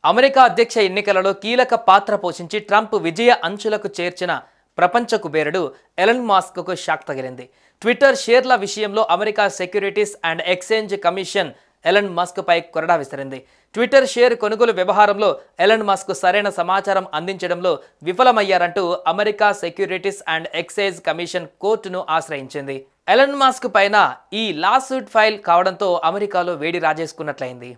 America అధ్యక్ష ఎన్నికలలో కీలక పాత్ర పోషించి ట్రంప్ విజయ అంచులకు చేర్చిన ప్రపంచ కుబేరుడు ఎలన్ మస్క్కు షాక్ తగిలింది. ట్విట్టర్ షేర్ల విషయంలో America Securities and Exchange Commission Elon Musk పై కొరడా విసిరింది. ట్విట్టర్ షేర్ కొనుగోలు వ్యవహారంలో ఎలన్ మస్క్ సరైన సమాచారం అందించడంలో విఫలమయ్యారంటూ America Securities and Exchange Commission కోర్టును ఆశ్రయించింది. ఎలన్ మస్క్ పైన ఈ లాసూట్ ఫైల్ కావడంతో అమెరికాలో వేడి రాజేసుకున్నట్లయింది.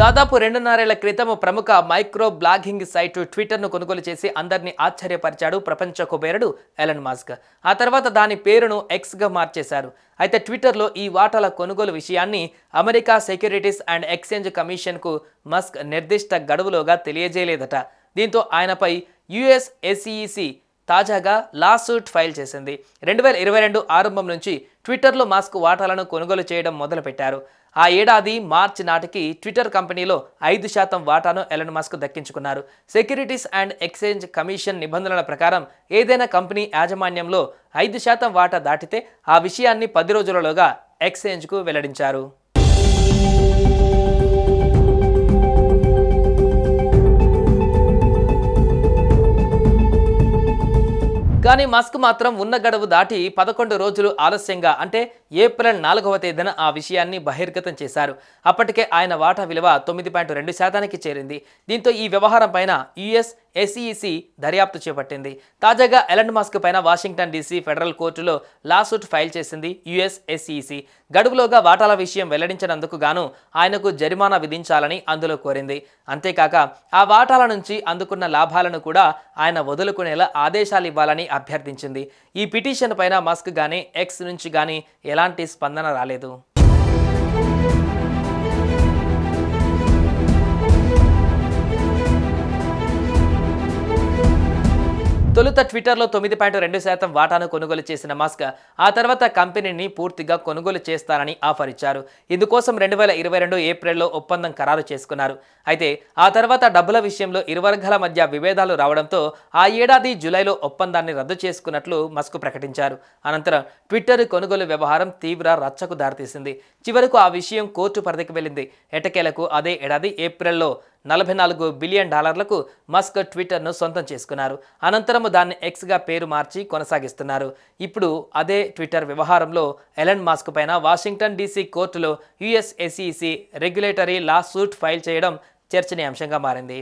దాదాపు 2.5 ఏళ్ల క్రితం ప్రముఖ మైక్రో బ్లాగింగ్ సైట్ ట్విట్టర్ను కొనుగోలు చేసి అందరినీ ఆశ్చర్యపరిచాడు ప్రపంచ కుబేరుడు ఎలన్ మస్క్. ఆ తర్వాత దాని పేరును ఎక్స్గా మార్చేశారు. అయితే ట్విట్టర్లో ఈ వాటాల కొనుగోలు విషయాన్ని అమెరికా సెక్యూరిటీస్ అండ్ ఎక్స్చేంజ్ కమిషన్కు మస్క్ నిర్దిష్ట గడువులోగా తెలియజేయలేదట. దీంతో ఆయనపై యుఎస్ SEC తాజాగా లాసూట్ ఫైల్ చేసింది. 2022 ఆరంభం నుంచి ట్విట్టర్లో మస్క్ వాటాలను కొనుగోలు చేయడం మొదలుపెట్టారు. ఆ ఏడాది మార్చి నాటికి ట్విట్టర్ కంపెనీలో 5% వాటాను ఎలన్ మస్క్ దక్కించుకున్నారు. సెక్యూరిటీస్ అండ్ ఎక్స్చేంజ్ కమిషన్ నిబంధనల ప్రకారం ఏదైనా కంపెనీ యాజమాన్యంలో 5% వాటా దాటితే ఆ విషయాన్ని 10 రోజులలోగా ఎక్స్చేంజ్కు వెల్లడించారు. కానీ మస్క్ మాత్రం ఉన్న గడువు దాటి 11 రోజులు ఆలస్యంగా అంటే ఏప్రిల్ 4వ తేదీన ఆ విషయాన్ని బహిర్గతం చేశారు. అప్పటికే ఆయన వాటా విలువ 9.2%కి చేరింది. దీంతో ఈ వ్యవహారం పైన యుఎస్ SEC దర్యాప్తు చేపట్టింది. తాజాగా ఎలన్ మస్క్ పైన వాషింగ్టన్ DC ఫెడరల్ కోర్టులో లాసూట్ ఫైల్ చేసింది యుఎస్ SEC. గడువులోగా వాటాల విషయం వెల్లడించినందుకు గాను ఆయనకు జరిమానా విధించాలని అందులో కోరింది. అంతేకాక ఆ వాటాల నుంచి అందుకున్న లాభాలను కూడా ఆయన వదులుకునేలా ఆదేశాలు ఇవ్వాలని అభ్యర్థించింది. ఈ పిటిషన్ పైన మస్క్ గానీ ఎక్స్ నుంచి గానీ ఎలాంటి స్పందన రాలేదు. తొలుత ట్విట్టర్లో 9.2% వాటాను కొనుగోలు చేసిన మస్క్ ఆ తర్వాత కంపెనీని పూర్తిగా కొనుగోలు చేస్తారని ఆఫర్ ఇచ్చారు. ఇందుకోసం 2022 ఏప్రిల్లో ఒప్పందం ఖరారు చేసుకున్నారు. అయితే ఆ తర్వాత డబ్బుల విషయంలో ఇరు వర్గాల మధ్య విభేదాలు రావడంతో ఆ ఏడాది జూలైలో ఒప్పందాన్ని రద్దు చేసుకున్నట్లు మస్క్ ప్రకటించారు. అనంతరం ట్విట్టర్ కొనుగోలు వ్యవహారం తీవ్ర రచ్చకు దారితీసింది. చివరకు ఆ విషయం కోర్టు పరిధికి వెళ్ళింది. ఎటకేలకు అదే ఏడాది ఏప్రిల్లో $44 బిలియన్ మస్క్ ట్విట్టర్ను సొంతం చేసుకున్నారు. అనంతరం దాన్ని ఎక్స్గా పేరు మార్చి కొనసాగిస్తున్నారు. ఇప్పుడు అదే ట్విట్టర్ వ్యవహారంలో ఎలన్ మస్క్ పైన వాషింగ్టన్ DC కోర్టులో US SEC regulatory lawsuit file చేయడం చర్చనీయాంశంగా మారింది.